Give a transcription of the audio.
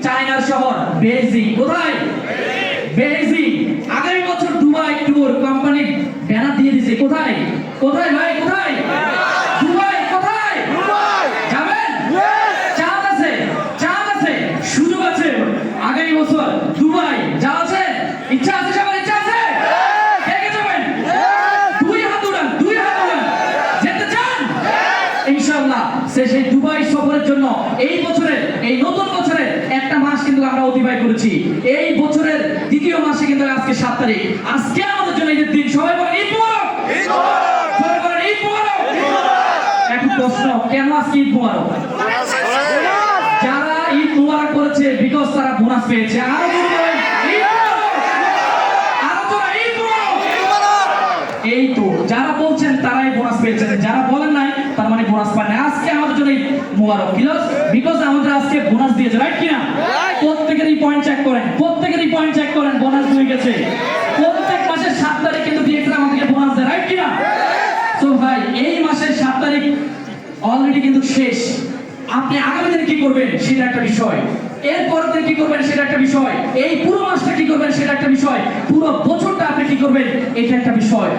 চায়নার শহর বেইজিং। কোথায়? বেইজিং। আগামী বছর দুবাই ট্যুর কোম্পানি ব্যানার দিয়ে দিয়েছে। কোথায়? কোথায় ভাই? কোথায়? দুবাই। কোথায়? যাবেন? চাঁদ আছে, চাঁদ আছে, সুযোগ আছে। আগামী বছর দুবাই যা আছে, ইচ্ছা আছে, সবার ইচ্ছা আছে। কে কে যাবেন? দুই হাত উড়ান, দুই হাত উড়ান। যেতে চান? ইনশাআল্লাহ সেই দুবাই সফরের জন্য এই বছরের, এই নতুন বছরে একটা মাস কিন্তু আমরা অতিবাহিত করেছি। এই বছরের দ্বিতীয় মাসে কিন্তু আজকে 7 তারিখ। আজকে আমাদের জন্য ঈদের দিন। সবাই বলেন ঈদ মোবারক। ঈদ মোবারক। সবাই বলেন ঈদ মোবারক। ঈদ মোবারক। এখন প্রশ্ন, কেন আজকে ঈদ মোবারক? যারা ঈদ মোবারক করেছে বিকজ তারা বোনাস পেয়েছে। আরো জোরে বলেন ঈদ মোবারক। আরো জোরে ঈদ মোবারক। ঈদ মোবারক। এই তো যারা বলছেন তারাই বোনাস পেয়েছেন, যারা বলেন নাই তার মানে বোনাস পায় না। আজকে আমাদের জন্য ঈদ মোবারক বিকজ আমাদের আজকে বোনাস দিয়েছে। রাইট কিনা? প্রত্যেকেরই পয়েন্ট চেক করেন, প্রত্যেকেরই পয়েন্ট চেক করেন। বোনাস হয়ে গেছে। প্রত্যেক মাসের 7 তারিখ কিন্তু দিয়েছে আমাদেরকে বোনাস দেয়। রাইট কিনা? তো ভাই এই মাসের 7 তারিখ অলরেডি কিন্তু শেষ। আপনি আগামী দিনে কি করবেন সেটা একটা বিষয়, এর পরের দিন কি করবেন সেটা একটা বিষয়, এই পুরো মাসটা কি করবেন সেটা একটা বিষয়, পুরো বছরটা আপনি কি করবেন এটা একটা বিষয়।